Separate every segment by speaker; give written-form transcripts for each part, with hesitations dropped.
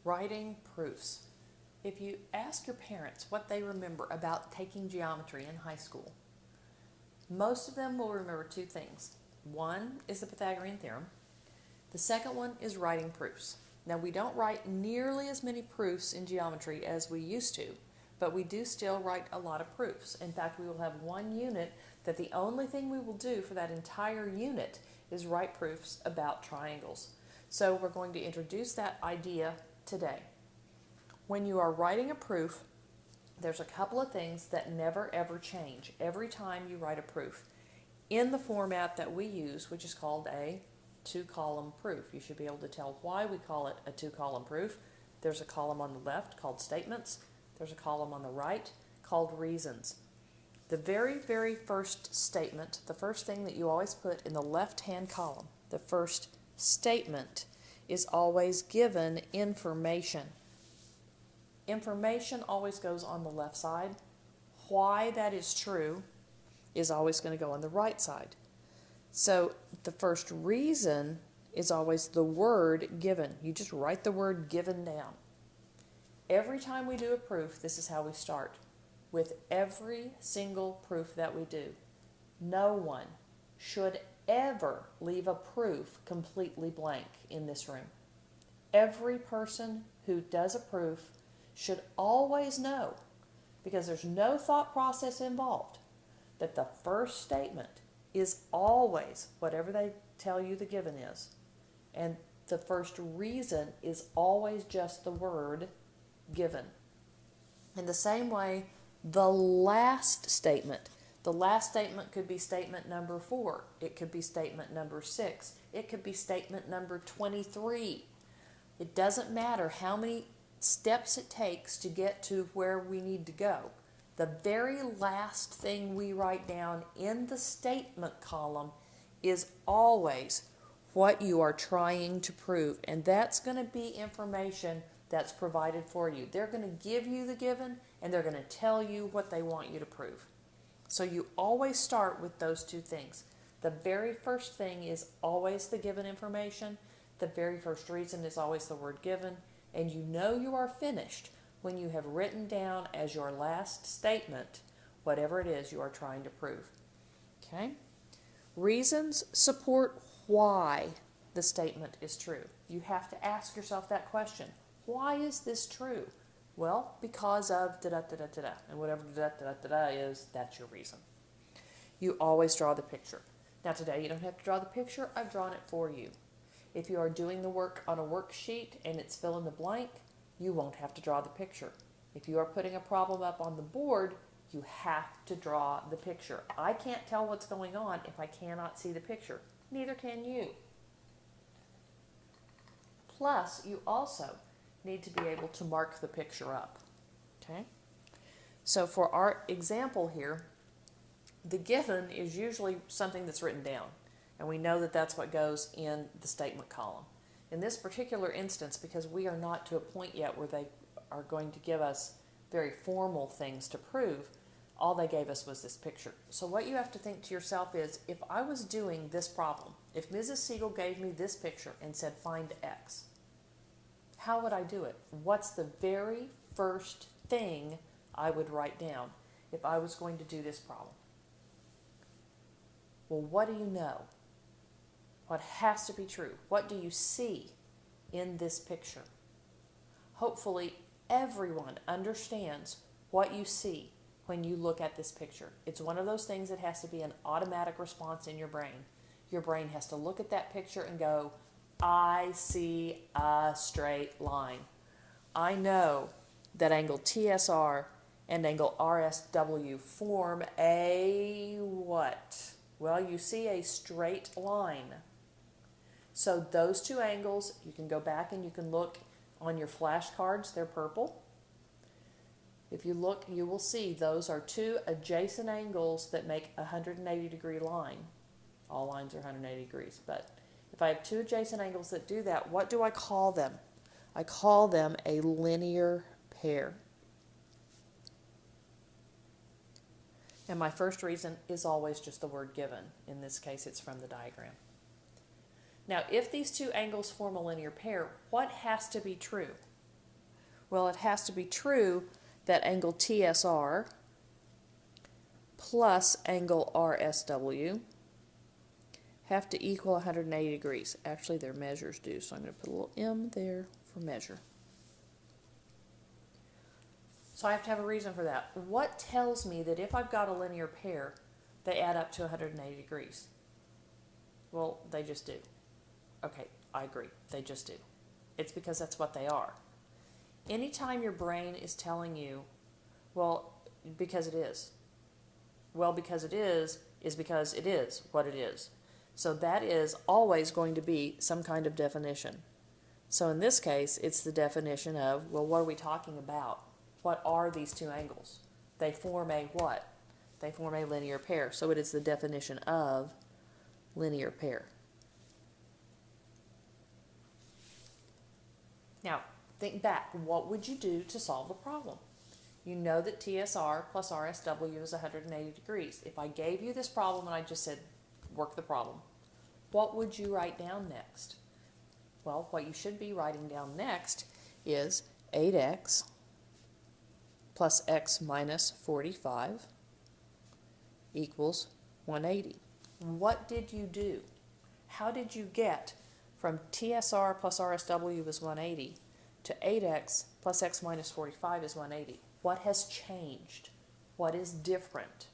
Speaker 1: Writing proofs. If you ask your parents what they remember about taking geometry in high school, most of them will remember two things. One is the Pythagorean theorem. The second one is writing proofs. Now, we don't write nearly as many proofs in geometry as we used to, but we do still write a lot of proofs. In fact, we will have one unit that the only thing we will do for that entire unit is write proofs about triangles. So we're going to introduce that idea today. When you are writing a proof, there's a couple of things that never ever change every time you write a proof in the format that we use, which is called a two-column proof. You should be able to tell why we call it a two-column proof. There's a column on the left called statements. There's a column on the right called reasons. The very, very first statement, the first thing that you always put in the left-hand column, the first statement, is always given information. Information always goes on the left side. Why that is true is always going to go on the right side. So the first reason is always the word given. You just write the word given down. Every time we do a proof, this is how we start. With every single proof that we do, no one should ever leave a proof completely blank in this room. Every person who does a proof should always know, because there's no thought process involved, that the first statement is always whatever they tell you the given is. And the first reason is always just the word given. In the same way, the last statement could be statement number 4. It could be statement number 6. It could be statement number 23. It doesn't matter how many steps it takes to get to where we need to go. The very last thing we write down in the statement column is always what you are trying to prove. And that's going to be information that's provided for you. They're going to give you the given, and they're going to tell you what they want you to prove. So you always start with those two things. The very first thing is always the given information. The very first reason is always the word given. And you know you are finished when you have written down as your last statement whatever it is you are trying to prove. Okay? Reasons support why the statement is true. You have to ask yourself that question. Why is this true? Well, because of da-da-da-da-da-da. And whatever da-da-da-da-da is, that's your reason. You always draw the picture. Now today you don't have to draw the picture. I've drawn it for you. If you are doing the work on a worksheet and it's fill in the blank, you won't have to draw the picture. If you are putting a problem up on the board, you have to draw the picture. I can't tell what's going on if I cannot see the picture. Neither can you. Plus, you also need to be able to mark the picture up. Okay? So for our example here, the given is usually something that's written down. And we know that that's what goes in the statement column. In this particular instance, because we are not to a point yet where they are going to give us very formal things to prove, all they gave us was this picture. So what you have to think to yourself is, if I was doing this problem, if Mrs. Segal gave me this picture and said, find X, how would I do it? What's the very first thing I would write down if I was going to do this problem? Well, what do you know? What has to be true? What do you see in this picture? Hopefully, everyone understands what you see when you look at this picture. It's one of those things that has to be an automatic response in your brain. Your brain has to look at that picture and go, I see a straight line. I know that angle TSR and angle RSW form a what? Well, you see a straight line. So those two angles, you can go back and you can look on your flashcards, they're purple. If you look, you will see those are two adjacent angles that make a 180-degree line. All lines are 180 degrees, but if I have two adjacent angles that do that, what do I call them? I call them a linear pair. And my first reason is always just the word given. In this case, it's from the diagram. Now, if these two angles form a linear pair, what has to be true? Well, it has to be true that angle TSR plus angle RSW have to equal 180 degrees. Actually, their measures do, so I'm going to put a little M there for measure. So I have to have a reason for that. What tells me that if I've got a linear pair, they add up to 180 degrees? Well, they just do. Okay, I agree. They just do. It's because that's what they are. Anytime your brain is telling you, well, because it is. Well, because it is because it is what it is. So that is always going to be some kind of definition. So in this case, it's the definition of, well, what are we talking about? What are these two angles? They form a what? They form a linear pair. So it is the definition of linear pair. Now, think back. What would you do to solve the problem? You know that TSR plus RSW is 180 degrees. If I gave you this problem and I just said, work the problem, what would you write down next? Well, what you should be writing down next is 8x plus x minus 45 equals 180. What did you do? How did you get from TSR plus RSW is 180 to 8x plus x minus 45 is 180? What has changed? What is different?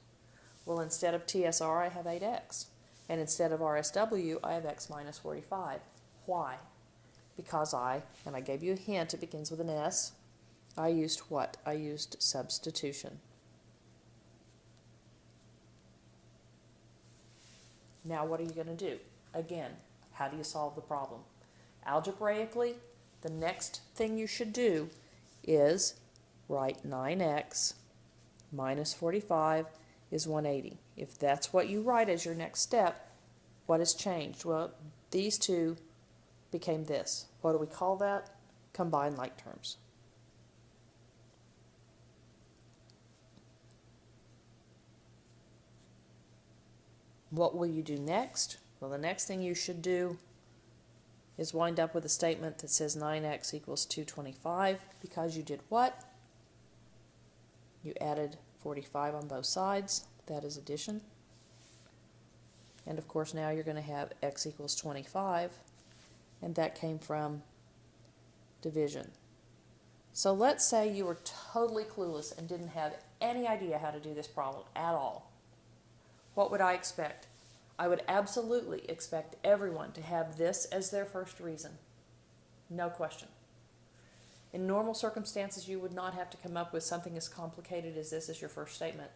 Speaker 1: Well, instead of TSR, I have 8x. And instead of RSW, I have x minus 45. Why? Because and I gave you a hint, it begins with an S, I used what? I used substitution. Now what are you going to do? Again, how do you solve the problem? Algebraically, the next thing you should do is write 9x minus 45 is 180. If that's what you write as your next step, what has changed? Well, these two became this. What do we call that? Combined like terms. What will you do next? Well, the next thing you should do is wind up with a statement that says 9x equals 225 because you did what? You added 45 on both sides. That is addition. And of course now you're going to have x equals 25, and that came from division. So let's say you were totally clueless and didn't have any idea how to do this problem at all. What would I expect? I would absolutely expect everyone to have this as their first reason. No question. In normal circumstances, you would not have to come up with something as complicated as this as your first statement.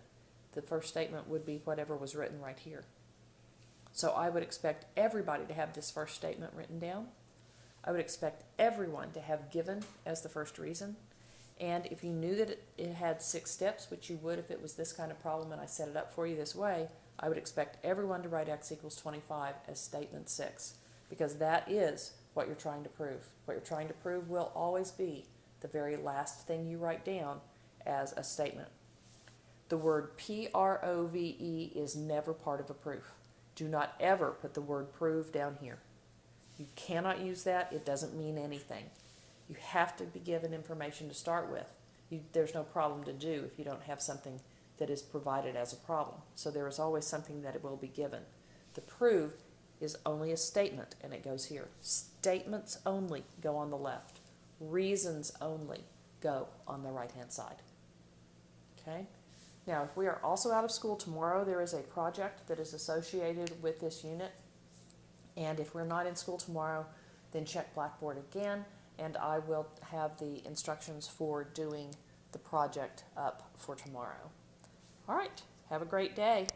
Speaker 1: The first statement would be whatever was written right here. So I would expect everybody to have this first statement written down. I would expect everyone to have given as the first reason. And if you knew that it had 6 steps, which you would if it was this kind of problem and I set it up for you this way, I would expect everyone to write x equals 25 as statement 6, because that is what you're trying to prove. What you're trying to prove will always be the very last thing you write down as a statement. The word prove is never part of a proof. Do not ever put the word prove down here. You cannot use that. It doesn't mean anything. You have to be given information to start with. There's no problem to do if you don't have something that is provided as a problem. So there is always something that it will be given. The prove is only a statement, and it goes here. Statements only go on the left. Reasons only go on the right-hand side. Okay? Now, if we are also out of school tomorrow, there is a project that is associated with this unit. And if we're not in school tomorrow, then check Blackboard again, and I will have the instructions for doing the project up for tomorrow. All right, have a great day.